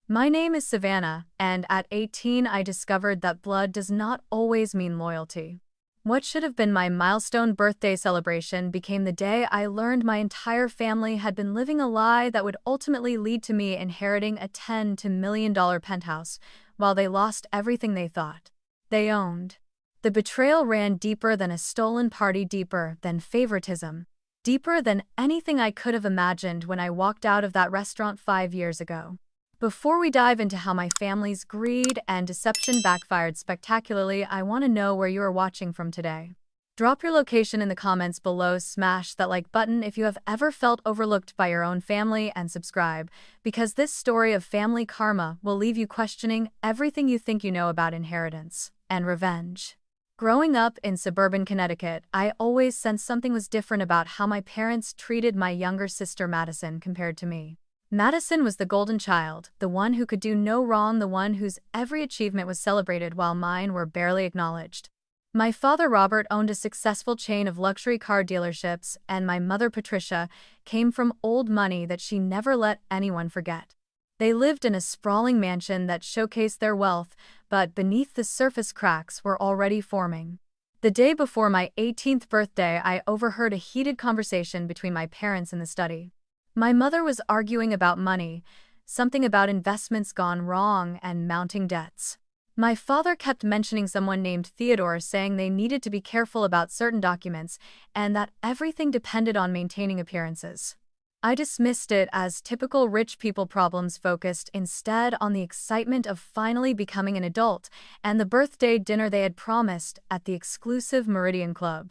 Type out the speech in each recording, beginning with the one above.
My name is Savannah, and at 18 I discovered that blood does not always mean loyalty. What should have been my milestone birthday celebration became the day I learned my entire family had been living a lie that would ultimately lead to me inheriting a $10 million penthouse, while they lost everything they thought they owned. The betrayal ran deeper than a stolen party, deeper than favoritism, deeper than anything I could have imagined when I walked out of that restaurant 5 years ago. Before we dive into how my family's greed and deception backfired spectacularly, I want to know where you are watching from today. Drop your location in the comments below, smash that like button if you have ever felt overlooked by your own family, and subscribe, because this story of family karma will leave you questioning everything you think you know about inheritance and revenge. Growing up in suburban Connecticut, I always sensed something was different about how my parents treated my younger sister Madison compared to me. Madison was the golden child, the one who could do no wrong, the one whose every achievement was celebrated while mine were barely acknowledged. My father Robert owned a successful chain of luxury car dealerships, and my mother Patricia came from old money that she never let anyone forget. They lived in a sprawling mansion that showcased their wealth, but beneath the surface cracks were already forming. The day before my 18th birthday, I overheard a heated conversation between my parents in the study. My mother was arguing about money, something about investments gone wrong and mounting debts. My father kept mentioning someone named Theodore, saying they needed to be careful about certain documents and that everything depended on maintaining appearances. I dismissed it as typical rich people problems, focused instead on the excitement of finally becoming an adult and the birthday dinner they had promised at the exclusive Meridian Club.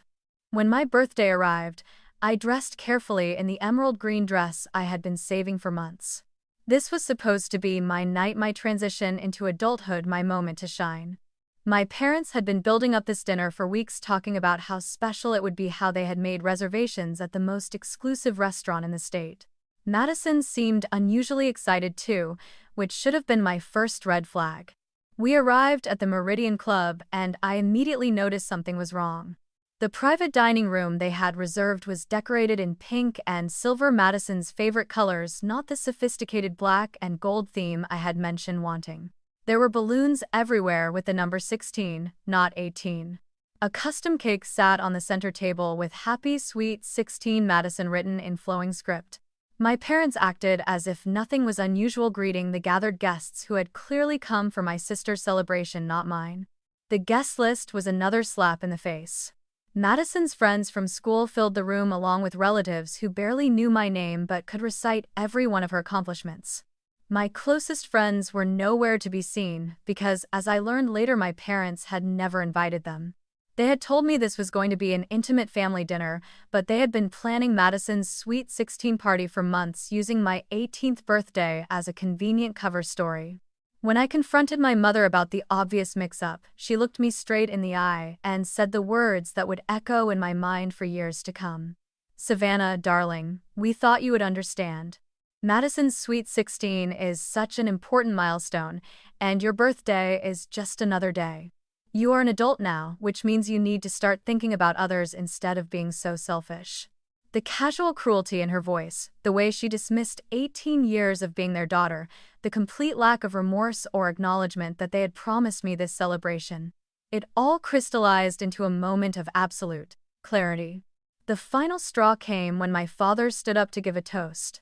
When my birthday arrived, I dressed carefully in the emerald green dress I had been saving for months. This was supposed to be my night, my transition into adulthood, my moment to shine. My parents had been building up this dinner for weeks, talking about how special it would be, how they had made reservations at the most exclusive restaurant in the state. Madison seemed unusually excited too, which should have been my first red flag. We arrived at the Meridian Club, and I immediately noticed something was wrong. The private dining room they had reserved was decorated in pink and silver, Madison's favorite colors, not the sophisticated black and gold theme I had mentioned wanting. There were balloons everywhere with the number 16, not 18. A custom cake sat on the center table with "Happy Sweet 16 Madison" written in flowing script. My parents acted as if nothing was unusual, greeting the gathered guests who had clearly come for my sister's celebration, not mine. The guest list was another slap in the face. Madison's friends from school filled the room, along with relatives who barely knew my name but could recite every one of her accomplishments. My closest friends were nowhere to be seen because, as I learned later, my parents had never invited them. They had told me this was going to be an intimate family dinner, but they had been planning Madison's Sweet 16 party for months, using my 18th birthday as a convenient cover story. When I confronted my mother about the obvious mix-up, she looked me straight in the eye and said the words that would echo in my mind for years to come. "Savannah, darling, we thought you would understand. Madison's Sweet 16 is such an important milestone, and your birthday is just another day. You are an adult now, which means you need to start thinking about others instead of being so selfish." The casual cruelty in her voice, the way she dismissed 18 years of being their daughter, the complete lack of remorse or acknowledgement that they had promised me this celebration. It all crystallized into a moment of absolute clarity. The final straw came when my father stood up to give a toast.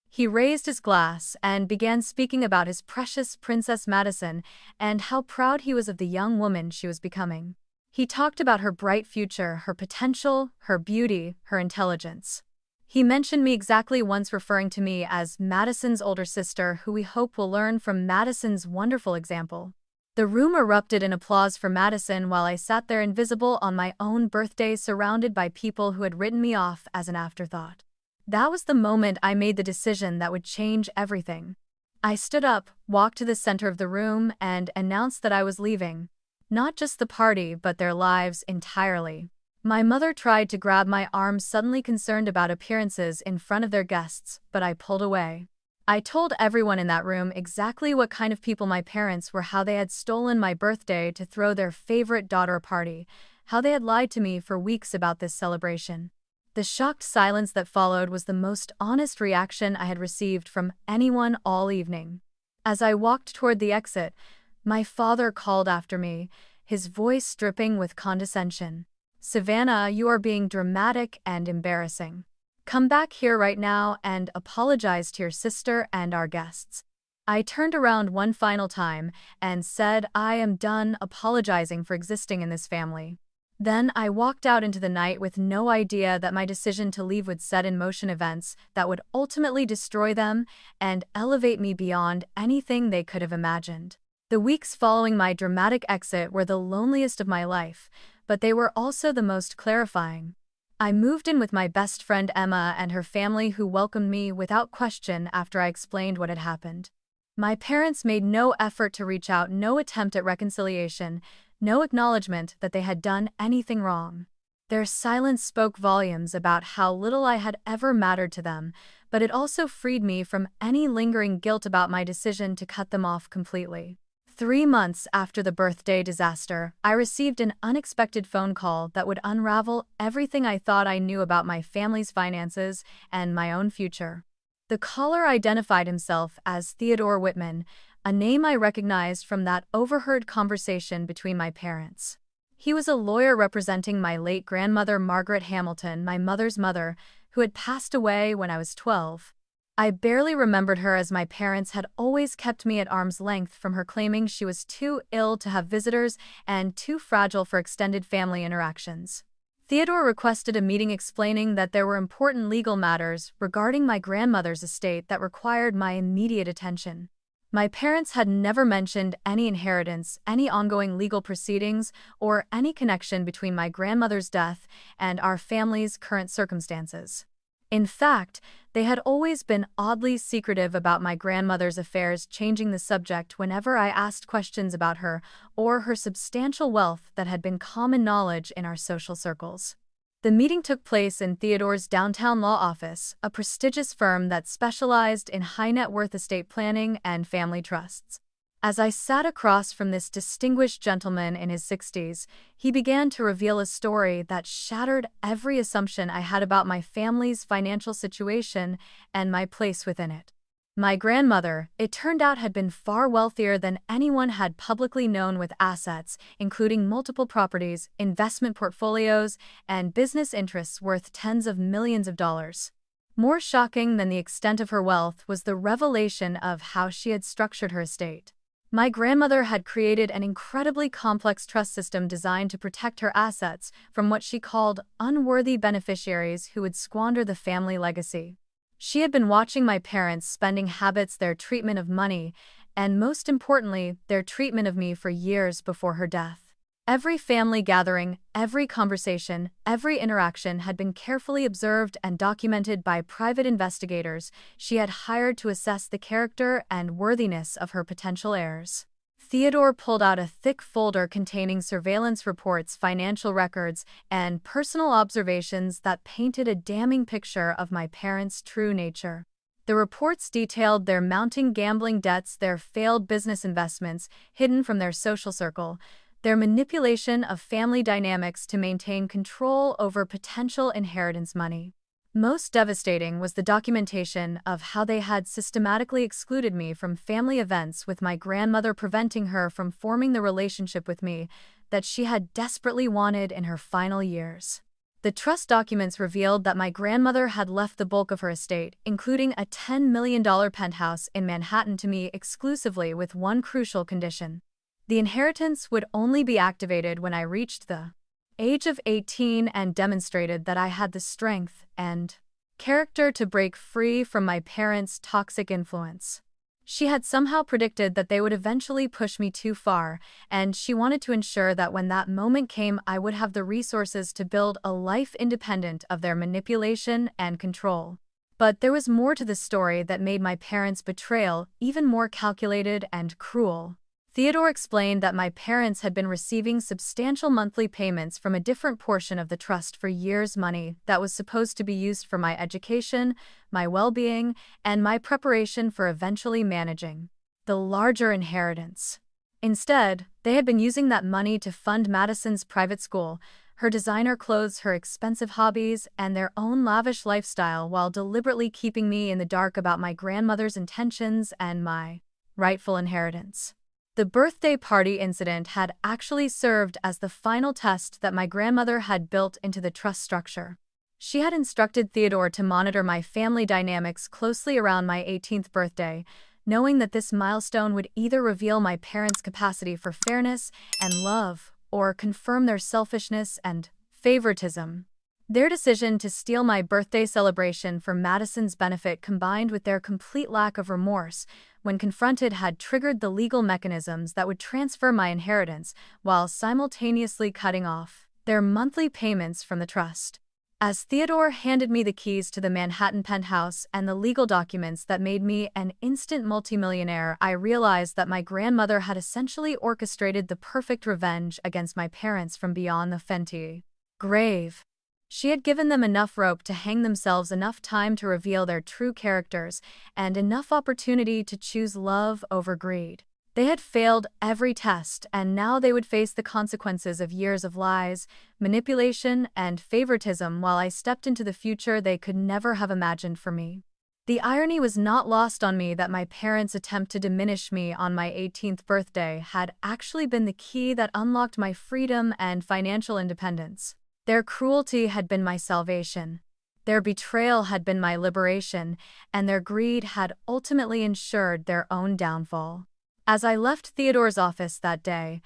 He raised his glass and began speaking about his precious Princess Madison and how proud he was of the young woman she was becoming. He talked about her bright future, her potential, her beauty, her intelligence. He mentioned me exactly once, referring to me as Madison's older sister, who we hope will learn from Madison's wonderful example. The room erupted in applause for Madison while I sat there invisible on my own birthday, surrounded by people who had written me off as an afterthought. That was the moment I made the decision that would change everything. I stood up, walked to the center of the room, and announced that I was leaving. Not just the party, but their lives entirely. My mother tried to grab my arm, suddenly concerned about appearances in front of their guests, but I pulled away. I told everyone in that room exactly what kind of people my parents were, how they had stolen my birthday to throw their favorite daughter a party, how they had lied to me for weeks about this celebration. The shocked silence that followed was the most honest reaction I had received from anyone all evening. As I walked toward the exit, my father called after me, his voice dripping with condescension. "Savannah, you are being dramatic and embarrassing. Come back here right now and apologize to your sister and our guests." I turned around one final time and said, "I am done apologizing for existing in this family." Then I walked out into the night with no idea that my decision to leave would set in motion events that would ultimately destroy them and elevate me beyond anything they could have imagined. The weeks following my dramatic exit were the loneliest of my life, but they were also the most clarifying. I moved in with my best friend Emma and her family, who welcomed me without question after I explained what had happened. My parents made no effort to reach out, no attempt at reconciliation, no acknowledgement that they had done anything wrong. Their silence spoke volumes about how little I had ever mattered to them, but it also freed me from any lingering guilt about my decision to cut them off completely. 3 months after the birthday disaster, I received an unexpected phone call that would unravel everything I thought I knew about my family's finances and my own future. The caller identified himself as Theodore Whitman, a name I recognized from that overheard conversation between my parents. He was a lawyer representing my late grandmother Margaret Hamilton, my mother's mother, who had passed away when I was 12. I barely remembered her, as my parents had always kept me at arm's length from her, claiming she was too ill to have visitors and too fragile for extended family interactions. Theodore requested a meeting, explaining that there were important legal matters regarding my grandmother's estate that required my immediate attention. My parents had never mentioned any inheritance, any ongoing legal proceedings, or any connection between my grandmother's death and our family's current circumstances. In fact, they had always been oddly secretive about my grandmother's affairs, changing the subject whenever I asked questions about her or her substantial wealth that had been common knowledge in our social circles. The meeting took place in Theodore's downtown law office, a prestigious firm that specialized in high-net-worth estate planning and family trusts. As I sat across from this distinguished gentleman in his 60s, he began to reveal a story that shattered every assumption I had about my family's financial situation and my place within it. My grandmother, it turned out, had been far wealthier than anyone had publicly known, with assets including multiple properties, investment portfolios, and business interests worth tens of millions of dollars. More shocking than the extent of her wealth was the revelation of how she had structured her estate. My grandmother had created an incredibly complex trust system designed to protect her assets from what she called unworthy beneficiaries who would squander the family legacy. She had been watching my parents' spending habits, their treatment of money, and most importantly, their treatment of me, for years before her death. Every family gathering, every conversation, every interaction had been carefully observed and documented by private investigators she had hired to assess the character and worthiness of her potential heirs. Theodore pulled out a thick folder containing surveillance reports, financial records, and personal observations that painted a damning picture of my parents' true nature. The reports detailed their mounting gambling debts, their failed business investments hidden from their social circle, their manipulation of family dynamics to maintain control over potential inheritance money. Most devastating was the documentation of how they had systematically excluded me from family events, with my grandmother preventing her from forming the relationship with me that she had desperately wanted in her final years. The trust documents revealed that my grandmother had left the bulk of her estate, including a $10 million penthouse in Manhattan, to me exclusively, with one crucial condition. The inheritance would only be activated when I reached the age of 18 and demonstrated that I had the strength and character to break free from my parents' toxic influence. She had somehow predicted that they would eventually push me too far, and she wanted to ensure that when that moment came, I would have the resources to build a life independent of their manipulation and control. But there was more to the story that made my parents' betrayal even more calculated and cruel. Theodore explained that my parents had been receiving substantial monthly payments from a different portion of the trust for years, money that was supposed to be used for my education, my well-being, and my preparation for eventually managing the larger inheritance. Instead, they had been using that money to fund Madison's private school, her designer clothes, her expensive hobbies, and their own lavish lifestyle, while deliberately keeping me in the dark about my grandmother's intentions and my rightful inheritance. The birthday party incident had actually served as the final test that my grandmother had built into the trust structure. She had instructed Theodore to monitor my family dynamics closely around my 18th birthday, knowing that this milestone would either reveal my parents' capacity for fairness and love or confirm their selfishness and favoritism. Their decision to steal my birthday celebration for Madison's benefit, combined with their complete lack of remorse when confronted, had triggered the legal mechanisms that would transfer my inheritance while simultaneously cutting off their monthly payments from the trust. As Theodore handed me the keys to the Manhattan penthouse and the legal documents that made me an instant multimillionaire, I realized that my grandmother had essentially orchestrated the perfect revenge against my parents from beyond the Fenty grave. She had given them enough rope to hang themselves, enough time to reveal their true characters, and enough opportunity to choose love over greed. They had failed every test, and now they would face the consequences of years of lies, manipulation, and favoritism while I stepped into the future they could never have imagined for me. The irony was not lost on me that my parents' attempt to diminish me on my 18th birthday had actually been the key that unlocked my freedom and financial independence. Their cruelty had been my salvation. Their betrayal had been my liberation, and their greed had ultimately ensured their own downfall. As I left Theodore's office that day,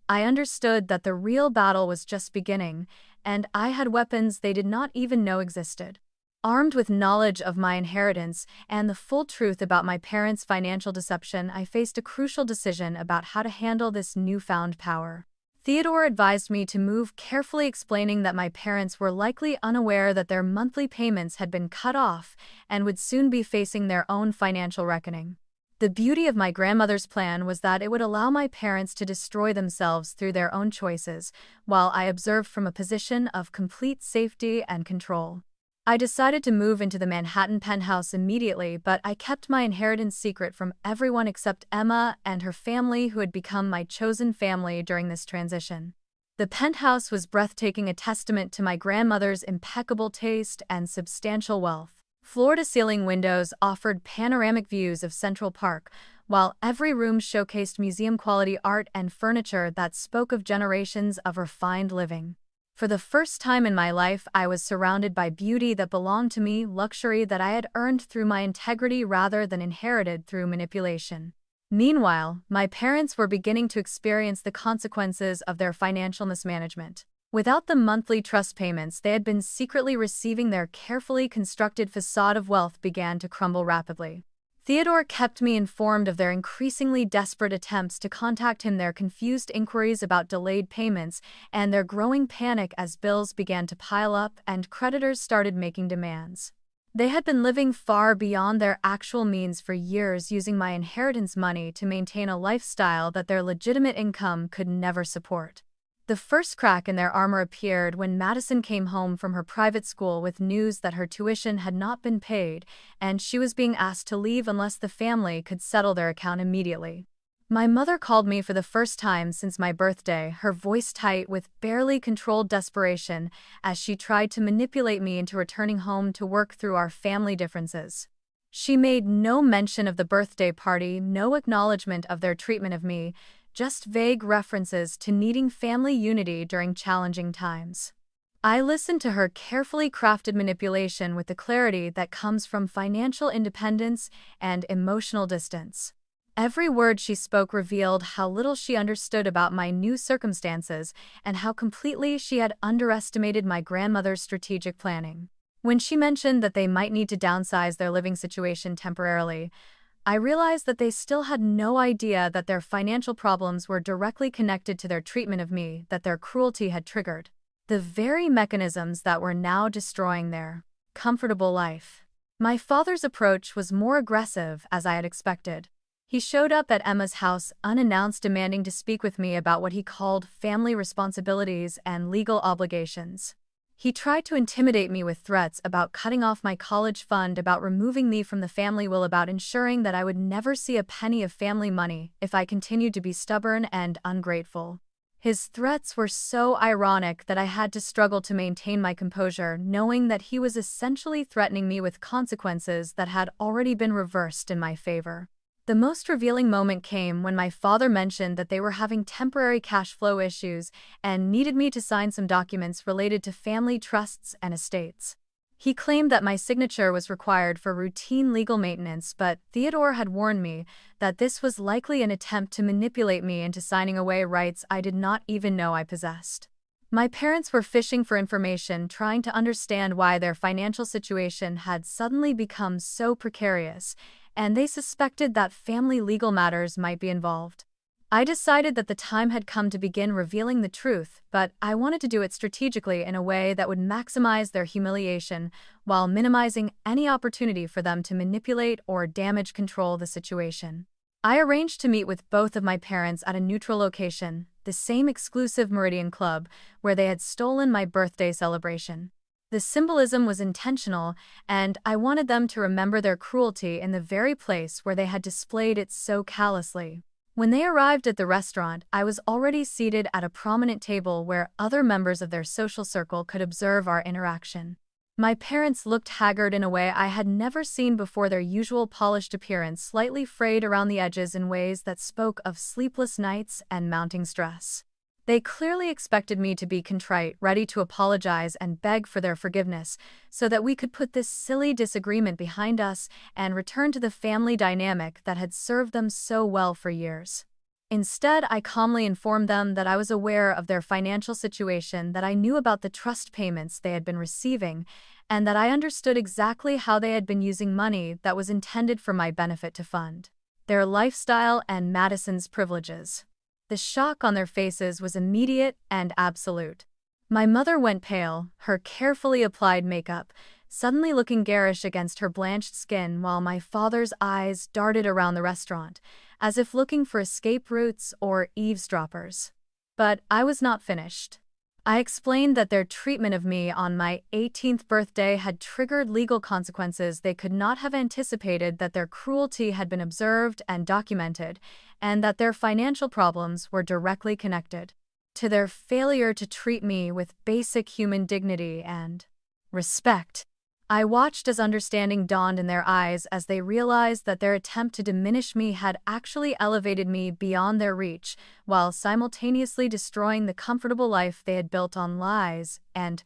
I understood that the real battle was just beginning, and I had weapons they did not even know existed. Armed with knowledge of my inheritance and the full truth about my parents' financial deception, I faced a crucial decision about how to handle this newfound power. Theodore advised me to move carefully, explaining that my parents were likely unaware that their monthly payments had been cut off and would soon be facing their own financial reckoning. The beauty of my grandmother's plan was that it would allow my parents to destroy themselves through their own choices, while I observed from a position of complete safety and control. I decided to move into the Manhattan penthouse immediately, but I kept my inheritance secret from everyone except Emma and her family, who had become my chosen family during this transition. The penthouse was breathtaking, a testament to my grandmother's impeccable taste and substantial wealth. Floor-to-ceiling windows offered panoramic views of Central Park, while every room showcased museum-quality art and furniture that spoke of generations of refined living. For the first time in my life, I was surrounded by beauty that belonged to me, luxury that I had earned through my integrity rather than inherited through manipulation. Meanwhile, my parents were beginning to experience the consequences of their financial mismanagement. Without the monthly trust payments they had been secretly receiving, their carefully constructed facade of wealth began to crumble rapidly. Theodore kept me informed of their increasingly desperate attempts to contact him, their confused inquiries about delayed payments, and their growing panic as bills began to pile up and creditors started making demands. They had been living far beyond their actual means for years, using my inheritance money to maintain a lifestyle that their legitimate income could never support. The first crack in their armor appeared when Madison came home from her private school with news that her tuition had not been paid, and she was being asked to leave unless the family could settle their account immediately. My mother called me for the first time since my birthday, her voice tight with barely controlled desperation, as she tried to manipulate me into returning home to work through our family differences. She made no mention of the birthday party, no acknowledgement of their treatment of me, just vague references to needing family unity during challenging times. I listened to her carefully crafted manipulation with the clarity that comes from financial independence and emotional distance. Every word she spoke revealed how little she understood about my new circumstances and how completely she had underestimated my grandmother's strategic planning. When she mentioned that they might need to downsize their living situation temporarily, I realized that they still had no idea that their financial problems were directly connected to their treatment of me, that their cruelty had triggered the very mechanisms that were now destroying their comfortable life. My father's approach was more aggressive, as I had expected. He showed up at Emma's house unannounced, demanding to speak with me about what he called family responsibilities and legal obligations. He tried to intimidate me with threats about cutting off my college fund, about removing me from the family will, about ensuring that I would never see a penny of family money if I continued to be stubborn and ungrateful. His threats were so ironic that I had to struggle to maintain my composure, knowing that he was essentially threatening me with consequences that had already been reversed in my favor. The most revealing moment came when my father mentioned that they were having temporary cash flow issues and needed me to sign some documents related to family trusts and estates. He claimed that my signature was required for routine legal maintenance, but Theodore had warned me that this was likely an attempt to manipulate me into signing away rights I did not even know I possessed. My parents were fishing for information, trying to understand why their financial situation had suddenly become so precarious, and they suspected that family legal matters might be involved. I decided that the time had come to begin revealing the truth, but I wanted to do it strategically in a way that would maximize their humiliation while minimizing any opportunity for them to manipulate or control the situation. I arranged to meet with both of my parents at a neutral location, the same exclusive Meridian Club where they had stolen my birthday celebration. The symbolism was intentional, and I wanted them to remember their cruelty in the very place where they had displayed it so callously. When they arrived at the restaurant, I was already seated at a prominent table where other members of their social circle could observe our interaction. My parents looked haggard in a way I had never seen before, their usual polished appearance slightly frayed around the edges in ways that spoke of sleepless nights and mounting stress. They clearly expected me to be contrite, ready to apologize and beg for their forgiveness, so that we could put this silly disagreement behind us and return to the family dynamic that had served them so well for years. Instead, I calmly informed them that I was aware of their financial situation, that I knew about the trust payments they had been receiving, and that I understood exactly how they had been using money that was intended for my benefit to fund their lifestyle and Madison's privileges. The shock on their faces was immediate and absolute. My mother went pale, her carefully applied makeup suddenly looking garish against her blanched skin, while my father's eyes darted around the restaurant, as if looking for escape routes or eavesdroppers. But I was not finished. I explained that their treatment of me on my 18th birthday had triggered legal consequences they could not have anticipated, that their cruelty had been observed and documented, and that their financial problems were directly connected to their failure to treat me with basic human dignity and respect. I watched as understanding dawned in their eyes as they realized that their attempt to diminish me had actually elevated me beyond their reach, while simultaneously destroying the comfortable life they had built on lies and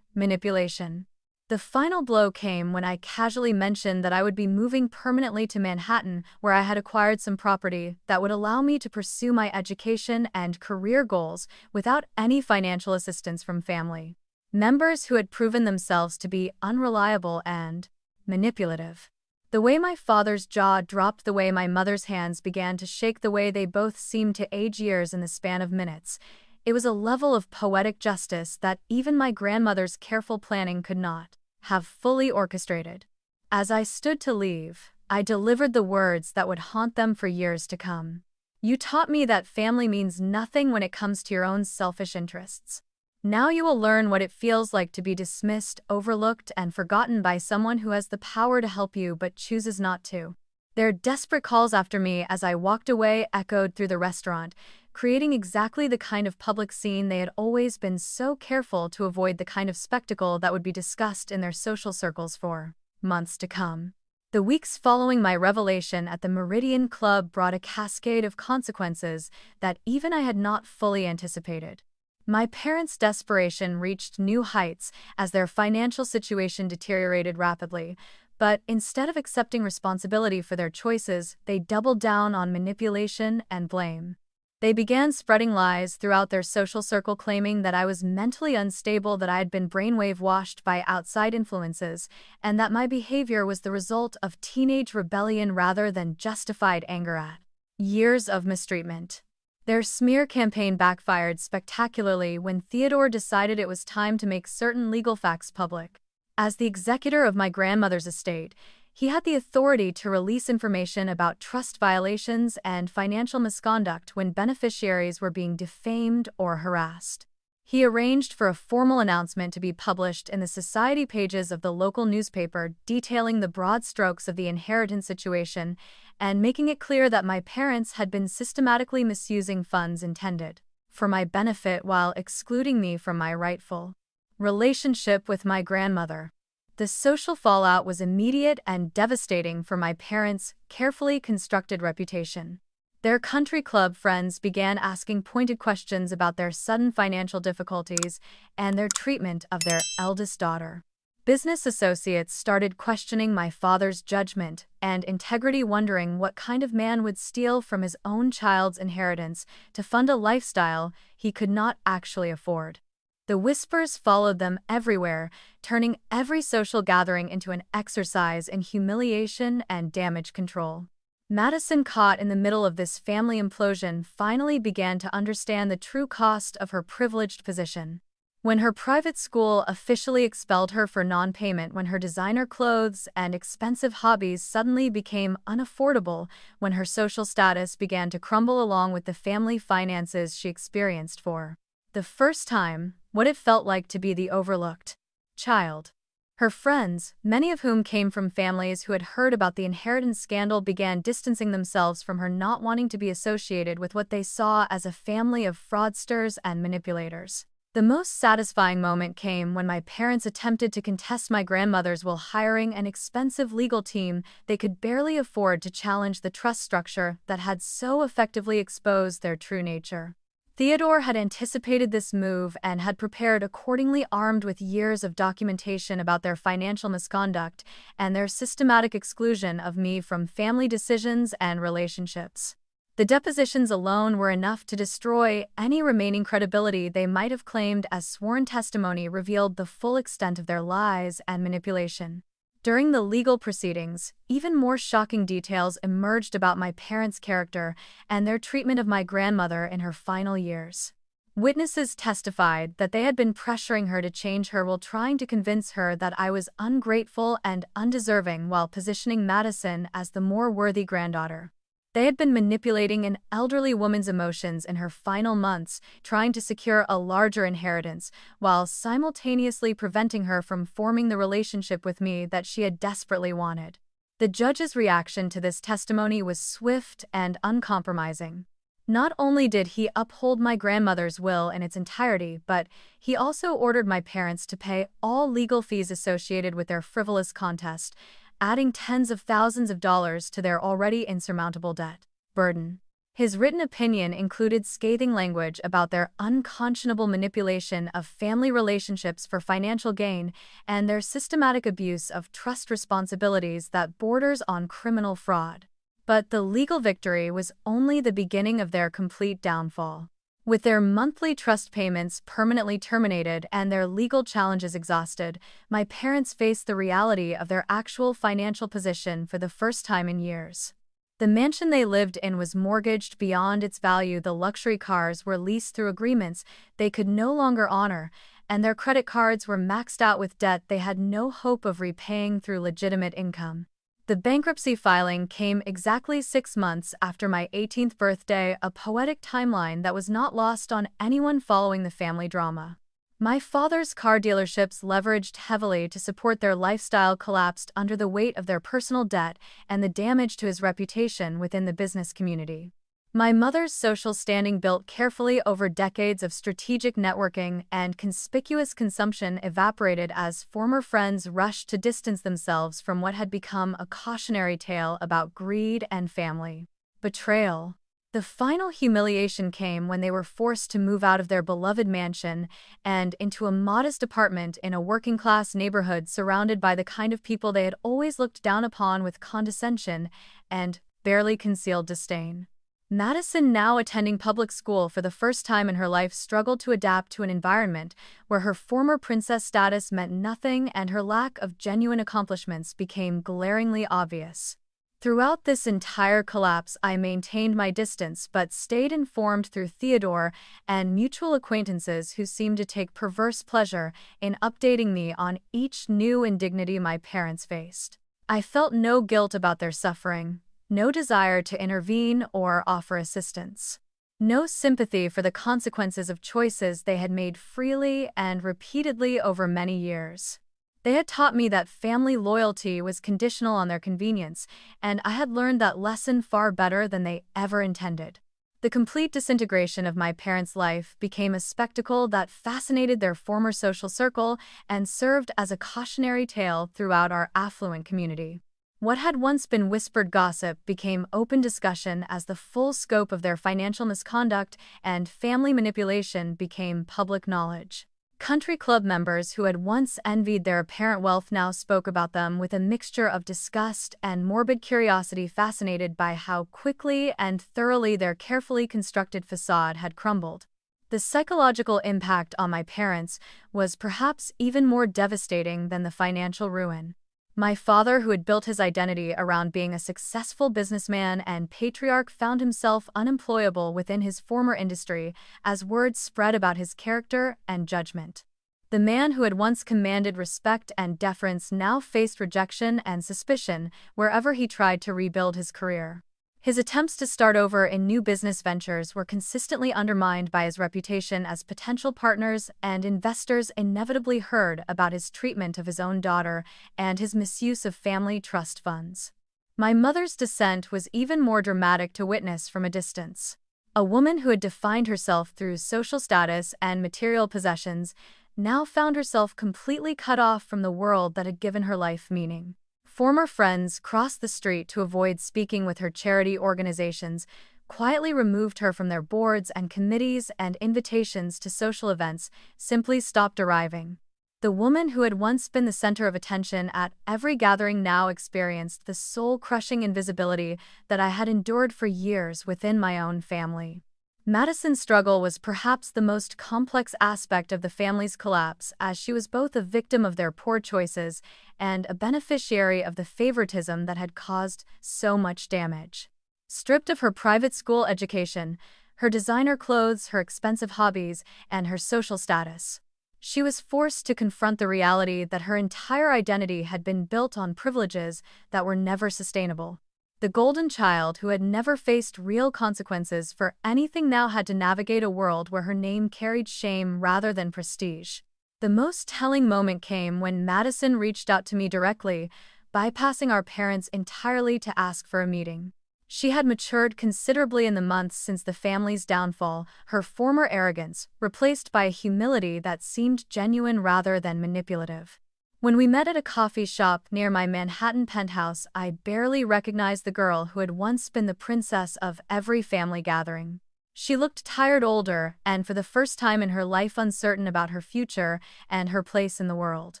manipulation. The final blow came when I casually mentioned that I would be moving permanently to Manhattan, where I had acquired some property that would allow me to pursue my education and career goals without any financial assistance from family members who had proven themselves to be unreliable and manipulative. The way my father's jaw dropped, the way my mother's hands began to shake, the way they both seemed to age years in the span of minutes, it was a level of poetic justice that even my grandmother's careful planning could not have fully orchestrated. As I stood to leave, I delivered the words that would haunt them for years to come. You taught me that family means nothing when it comes to your own selfish interests. Now you will learn what it feels like to be dismissed, overlooked, and forgotten by someone who has the power to help you but chooses not to. Their desperate calls after me as I walked away echoed through the restaurant, creating exactly the kind of public scene they had always been so careful to avoid, the kind of spectacle that would be discussed in their social circles for months to come. The weeks following my revelation at the Meridian Club brought a cascade of consequences that even I had not fully anticipated. My parents' desperation reached new heights as their financial situation deteriorated rapidly, but instead of accepting responsibility for their choices, they doubled down on manipulation and blame. They began spreading lies throughout their social circle, claiming that I was mentally unstable, that I had been brainwave washed by outside influences, and that my behavior was the result of teenage rebellion rather than justified anger at years of mistreatment. Their smear campaign backfired spectacularly when Theodore decided it was time to make certain legal facts public. As the executor of my grandmother's estate, he had the authority to release information about trust violations and financial misconduct when beneficiaries were being defamed or harassed. He arranged for a formal announcement to be published in the society pages of the local newspaper, detailing the broad strokes of the inheritance situation and making it clear that my parents had been systematically misusing funds intended for my benefit while excluding me from my rightful relationship with my grandmother. The social fallout was immediate and devastating for my parents' carefully constructed reputation. Their country club friends began asking pointed questions about their sudden financial difficulties and their treatment of their eldest daughter. Business associates started questioning my father's judgment and integrity, wondering what kind of man would steal from his own child's inheritance to fund a lifestyle he could not actually afford. The whispers followed them everywhere, turning every social gathering into an exercise in humiliation and damage control. Madison, caught in the middle of this family implosion, finally began to understand the true cost of her privileged position. When her private school officially expelled her for non-payment, when her designer clothes and expensive hobbies suddenly became unaffordable, when her social status began to crumble along with the family finances she experienced for the first time, what it felt like to be the overlooked child. Her friends, many of whom came from families who had heard about the inheritance scandal, began distancing themselves from her, not wanting to be associated with what they saw as a family of fraudsters and manipulators. The most satisfying moment came when my parents attempted to contest my grandmother's will, hiring an expensive legal team they could barely afford to challenge the trust structure that had so effectively exposed their true nature. Theodore had anticipated this move and had prepared accordingly, armed with years of documentation about their financial misconduct and their systematic exclusion of me from family decisions and relationships. The depositions alone were enough to destroy any remaining credibility they might have claimed, as sworn testimony revealed the full extent of their lies and manipulation. During the legal proceedings, even more shocking details emerged about my parents' character and their treatment of my grandmother in her final years. Witnesses testified that they had been pressuring her to change her will, trying to convince her that I was ungrateful and undeserving, while positioning Madison as the more worthy granddaughter. They had been manipulating an elderly woman's emotions in her final months, trying to secure a larger inheritance, while simultaneously preventing her from forming the relationship with me that she had desperately wanted. The judge's reaction to this testimony was swift and uncompromising. Not only did he uphold my grandmother's will in its entirety, but he also ordered my parents to pay all legal fees associated with their frivolous contest, adding tens of thousands of dollars to their already insurmountable debt burden. His written opinion included scathing language about their unconscionable manipulation of family relationships for financial gain and their systematic abuse of trust responsibilities that borders on criminal fraud. But the legal victory was only the beginning of their complete downfall. With their monthly trust payments permanently terminated and their legal challenges exhausted, my parents faced the reality of their actual financial position for the first time in years. The mansion they lived in was mortgaged beyond its value, the luxury cars were leased through agreements they could no longer honor, and their credit cards were maxed out with debt they had no hope of repaying through legitimate income. The bankruptcy filing came exactly 6 months after my 18th birthday, a poetic timeline that was not lost on anyone following the family drama. My father's car dealerships, leveraged heavily to support their lifestyle, collapsed under the weight of their personal debt and the damage to his reputation within the business community. My mother's social standing, built carefully over decades of strategic networking and conspicuous consumption, evaporated as former friends rushed to distance themselves from what had become a cautionary tale about greed and family betrayal. The final humiliation came when they were forced to move out of their beloved mansion and into a modest apartment in a working-class neighborhood, surrounded by the kind of people they had always looked down upon with condescension and barely concealed disdain. Madison, now attending public school for the first time in her life, struggled to adapt to an environment where her former princess status meant nothing and her lack of genuine accomplishments became glaringly obvious. Throughout this entire collapse, I maintained my distance but stayed informed through Theodore and mutual acquaintances who seemed to take perverse pleasure in updating me on each new indignity my parents faced. I felt no guilt about their suffering, no desire to intervene or offer assistance, no sympathy for the consequences of choices they had made freely and repeatedly over many years. They had taught me that family loyalty was conditional on their convenience, and I had learned that lesson far better than they ever intended. The complete disintegration of my parents' life became a spectacle that fascinated their former social circle and served as a cautionary tale throughout our affluent community. What had once been whispered gossip became open discussion as the full scope of their financial misconduct and family manipulation became public knowledge. Country club members who had once envied their apparent wealth now spoke about them with a mixture of disgust and morbid curiosity, fascinated by how quickly and thoroughly their carefully constructed facade had crumbled. The psychological impact on my parents was perhaps even more devastating than the financial ruin. My father, who had built his identity around being a successful businessman and patriarch, found himself unemployable within his former industry as word spread about his character and judgment. The man who had once commanded respect and deference now faced rejection and suspicion wherever he tried to rebuild his career. His attempts to start over in new business ventures were consistently undermined by his reputation as potential partners, and investors inevitably heard about his treatment of his own daughter and his misuse of family trust funds. My mother's descent was even more dramatic to witness from a distance. A woman who had defined herself through social status and material possessions now found herself completely cut off from the world that had given her life meaning. Former friends crossed the street to avoid speaking with her charity organizations, quietly removed her from their boards and committees, and invitations to social events simply stopped arriving. The woman who had once been the center of attention at every gathering now experienced the soul-crushing invisibility that I had endured for years within my own family. Madison's struggle was perhaps the most complex aspect of the family's collapse, as she was both a victim of their poor choices and a beneficiary of the favoritism that had caused so much damage. Stripped of her private school education, her designer clothes, her expensive hobbies, and her social status, she was forced to confront the reality that her entire identity had been built on privileges that were never sustainable. The golden child who had never faced real consequences for anything now had to navigate a world where her name carried shame rather than prestige. The most telling moment came when Madison reached out to me directly, bypassing our parents entirely to ask for a meeting. She had matured considerably in the months since the family's downfall, her former arrogance replaced by a humility that seemed genuine rather than manipulative. When we met at a coffee shop near my Manhattan penthouse, I barely recognized the girl who had once been the princess of every family gathering. She looked tired, older, and for the first time in her life uncertain about her future and her place in the world.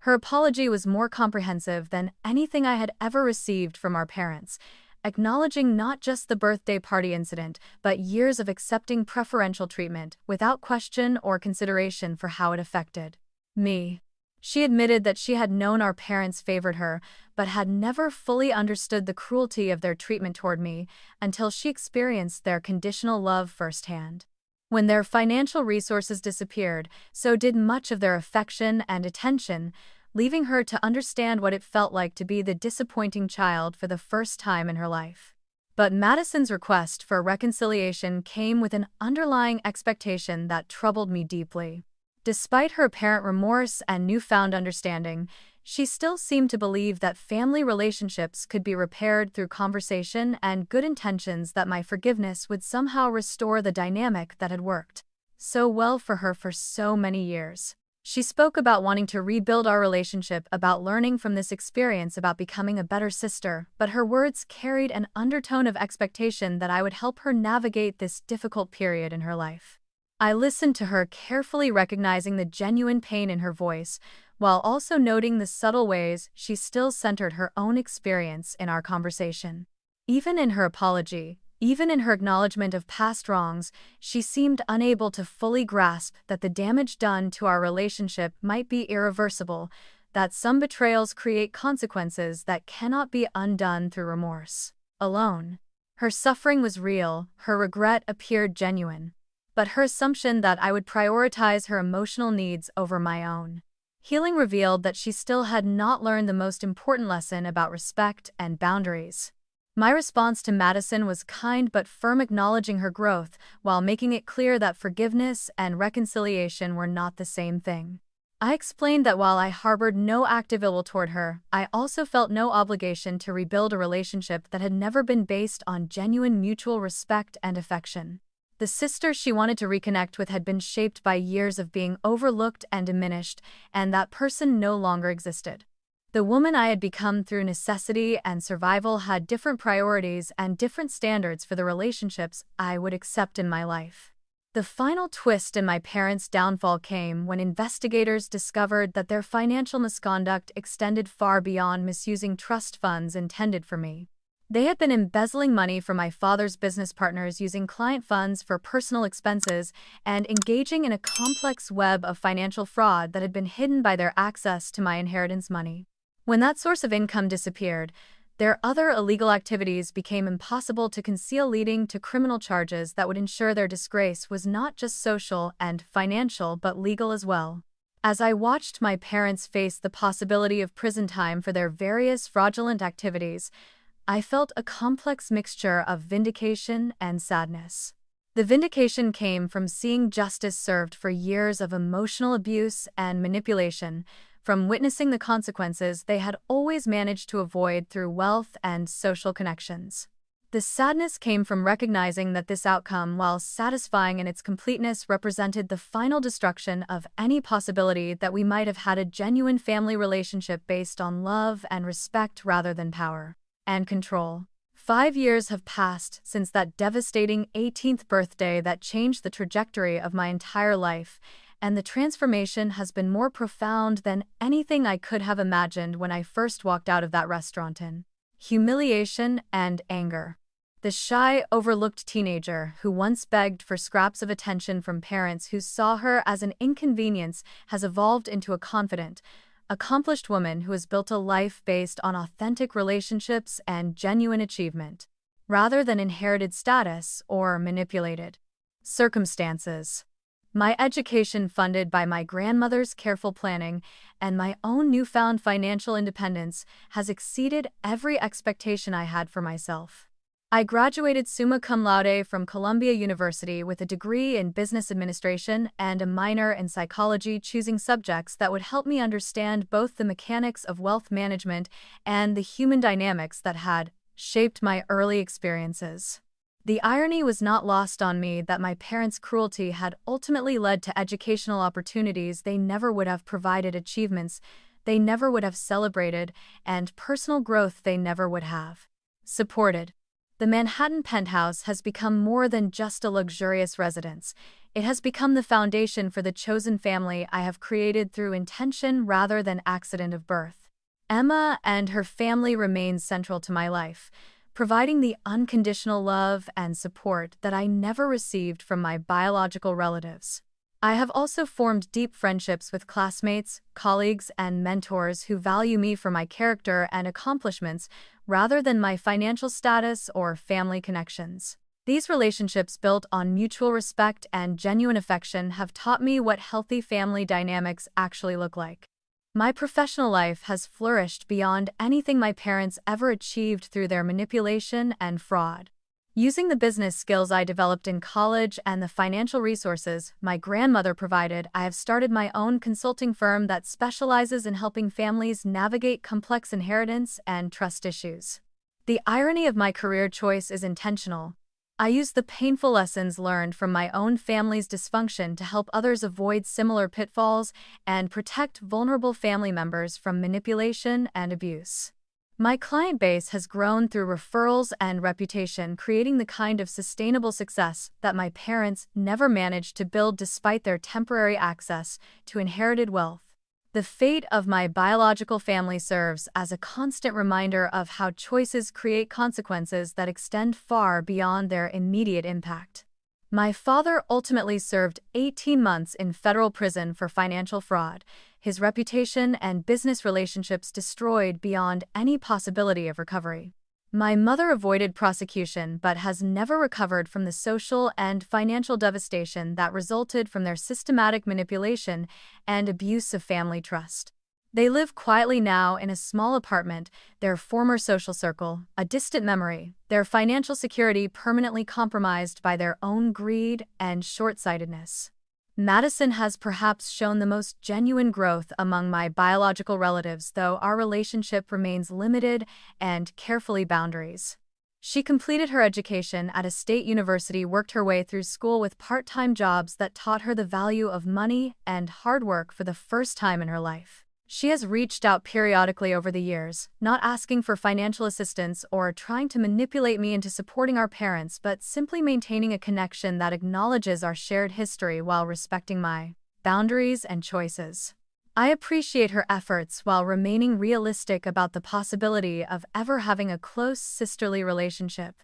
Her apology was more comprehensive than anything I had ever received from our parents, acknowledging not just the birthday party incident, but years of accepting preferential treatment without question or consideration for how it affected me. She admitted that she had known our parents favored her, but had never fully understood the cruelty of their treatment toward me until she experienced their conditional love firsthand. When their financial resources disappeared, so did much of their affection and attention, leaving her to understand what it felt like to be the disappointing child for the first time in her life. But Madison's request for reconciliation came with an underlying expectation that troubled me deeply. Despite her apparent remorse and newfound understanding, she still seemed to believe that family relationships could be repaired through conversation and good intentions, that my forgiveness would somehow restore the dynamic that had worked so well for her for so many years. She spoke about wanting to rebuild our relationship, about learning from this experience, about becoming a better sister, but her words carried an undertone of expectation that I would help her navigate this difficult period in her life. I listened to her carefully, recognizing the genuine pain in her voice, while also noting the subtle ways she still centered her own experience in our conversation. Even in her apology, even in her acknowledgement of past wrongs, she seemed unable to fully grasp that the damage done to our relationship might be irreversible, that some betrayals create consequences that cannot be undone through remorse alone. Her suffering was real, her regret appeared genuine, but her assumption that I would prioritize her emotional needs over my own healing revealed that she still had not learned the most important lesson about respect and boundaries. My response to Madison was kind but firm, acknowledging her growth while making it clear that forgiveness and reconciliation were not the same thing. I explained that while I harbored no active ill will toward her, I also felt no obligation to rebuild a relationship that had never been based on genuine mutual respect and affection. The sister she wanted to reconnect with had been shaped by years of being overlooked and diminished, and that person no longer existed. The woman I had become through necessity and survival had different priorities and different standards for the relationships I would accept in my life. The final twist in my parents' downfall came when investigators discovered that their financial misconduct extended far beyond misusing trust funds intended for me. They had been embezzling money from my father's business partners, using client funds for personal expenses, and engaging in a complex web of financial fraud that had been hidden by their access to my inheritance money. When that source of income disappeared, their other illegal activities became impossible to conceal, leading to criminal charges that would ensure their disgrace was not just social and financial but legal as well. As I watched my parents face the possibility of prison time for their various fraudulent activities, I felt a complex mixture of vindication and sadness. The vindication came from seeing justice served for years of emotional abuse and manipulation, from witnessing the consequences they had always managed to avoid through wealth and social connections. The sadness came from recognizing that this outcome, while satisfying in its completeness, represented the final destruction of any possibility that we might have had a genuine family relationship based on love and respect rather than power and control. 5 years have passed since that devastating 18th birthday that changed the trajectory of my entire life, and the transformation has been more profound than anything I could have imagined when I first walked out of that restaurant in humiliation and anger. The shy, overlooked teenager who once begged for scraps of attention from parents who saw her as an inconvenience has evolved into a confident, accomplished woman who has built a life based on authentic relationships and genuine achievement, rather than inherited status or manipulated circumstances. My education, funded by my grandmother's careful planning and my own newfound financial independence, has exceeded every expectation I had for myself. I graduated summa cum laude from Columbia University with a degree in business administration and a minor in psychology, choosing subjects that would help me understand both the mechanics of wealth management and the human dynamics that had shaped my early experiences. The irony was not lost on me that my parents' cruelty had ultimately led to educational opportunities they never would have provided, achievements they never would have celebrated, and personal growth they never would have supported. The Manhattan Penthouse has become more than just a luxurious residence. It has become the foundation for the chosen family I have created through intention rather than accident of birth. Emma and her family remain central to my life, providing the unconditional love and support that I never received from my biological relatives. I have also formed deep friendships with classmates, colleagues, and mentors who value me for my character and accomplishments rather than my financial status or family connections. These relationships, built on mutual respect and genuine affection, have taught me what healthy family dynamics actually look like. My professional life has flourished beyond anything my parents ever achieved through their manipulation and fraud. Using the business skills I developed in college and the financial resources my grandmother provided, I have started my own consulting firm that specializes in helping families navigate complex inheritance and trust issues. The irony of my career choice is intentional. I use the painful lessons learned from my own family's dysfunction to help others avoid similar pitfalls and protect vulnerable family members from manipulation and abuse. My client base has grown through referrals and reputation, creating the kind of sustainable success that my parents never managed to build despite their temporary access to inherited wealth. The fate of my biological family serves as a constant reminder of how choices create consequences that extend far beyond their immediate impact. My father ultimately served 18 months in federal prison for financial fraud, his reputation and business relationships destroyed beyond any possibility of recovery. My mother avoided prosecution but has never recovered from the social and financial devastation that resulted from their systematic manipulation and abuse of family trust. They live quietly now in a small apartment, their former social circle a distant memory, their financial security permanently compromised by their own greed and short-sightedness. Madison has perhaps shown the most genuine growth among my biological relatives, though our relationship remains limited and carefully boundaries. She completed her education at a state university, worked her way through school with part-time jobs that taught her the value of money and hard work for the first time in her life. She has reached out periodically over the years, not asking for financial assistance or trying to manipulate me into supporting our parents, but simply maintaining a connection that acknowledges our shared history while respecting my boundaries and choices. I appreciate her efforts while remaining realistic about the possibility of ever having a close sisterly relationship.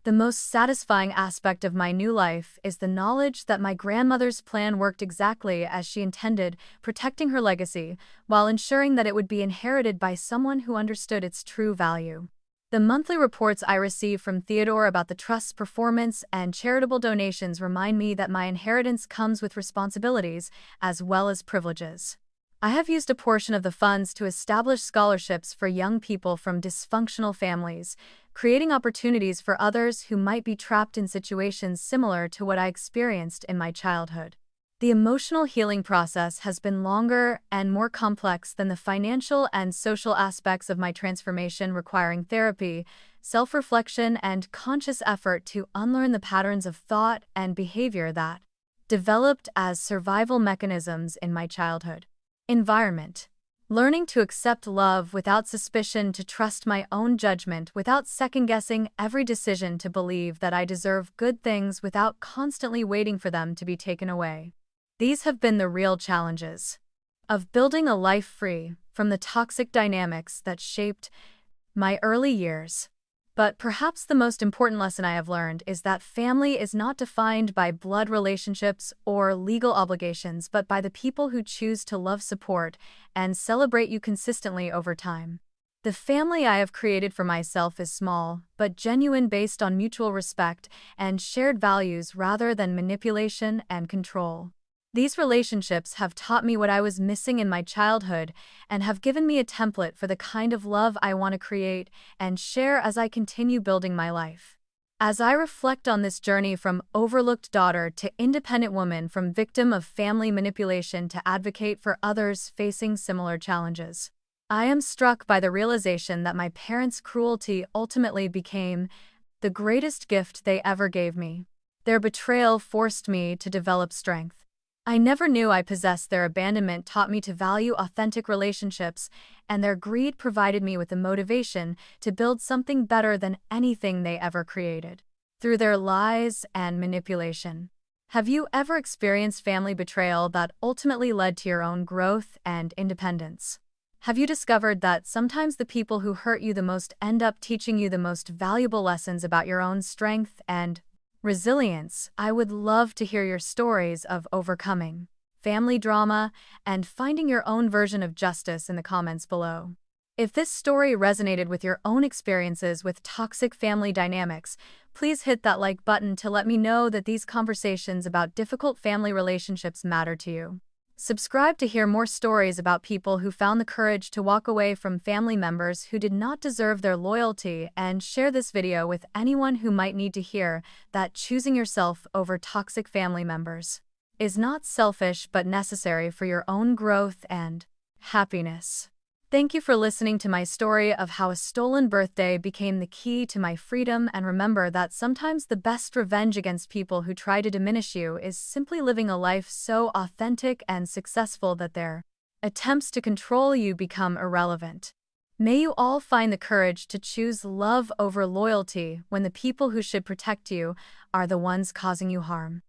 The most satisfying aspect of my new life is the knowledge that my grandmother's plan worked exactly as she intended, protecting her legacy, while ensuring that it would be inherited by someone who understood its true value. The monthly reports I receive from Theodore about the trust's performance and charitable donations remind me that my inheritance comes with responsibilities as well as privileges. I have used a portion of the funds to establish scholarships for young people from dysfunctional families, creating opportunities for others who might be trapped in situations similar to what I experienced in my childhood. The emotional healing process has been longer and more complex than the financial and social aspects of my transformation, requiring therapy, self-reflection, and conscious effort to unlearn the patterns of thought and behavior that developed as survival mechanisms in my childhood. Environment. Learning to accept love without suspicion, to trust my own judgment without second-guessing every decision, to believe that I deserve good things without constantly waiting for them to be taken away. These have been the real challenges of building a life free from the toxic dynamics that shaped my early years. But perhaps the most important lesson I have learned is that family is not defined by blood relationships or legal obligations, but by the people who choose to love, support, and celebrate you consistently over time. The family I have created for myself is small, but genuine, based on mutual respect and shared values rather than manipulation and control. These relationships have taught me what I was missing in my childhood and have given me a template for the kind of love I want to create and share as I continue building my life. As I reflect on this journey from overlooked daughter to independent woman, from victim of family manipulation to advocate for others facing similar challenges, I am struck by the realization that my parents' cruelty ultimately became the greatest gift they ever gave me. Their betrayal forced me to develop strength I never knew I possessed. Their abandonment taught me to value authentic relationships, and their greed provided me with the motivation to build something better than anything they ever created. Through their lies and manipulation. Have you ever experienced family betrayal that ultimately led to your own growth and independence? Have you discovered that sometimes the people who hurt you the most end up teaching you the most valuable lessons about your own strength and resilience? I would love to hear your stories of overcoming family drama and finding your own version of justice in the comments below. If this story resonated with your own experiences with toxic family dynamics, please hit that like button to let me know that these conversations about difficult family relationships matter to you. Subscribe to hear more stories about people who found the courage to walk away from family members who did not deserve their loyalty, and share this video with anyone who might need to hear that choosing yourself over toxic family members is not selfish but necessary for your own growth and happiness. Thank you for listening to my story of how a stolen birthday became the key to my freedom, and remember that sometimes the best revenge against people who try to diminish you is simply living a life so authentic and successful that their attempts to control you become irrelevant. May you all find the courage to choose love over loyalty when the people who should protect you are the ones causing you harm.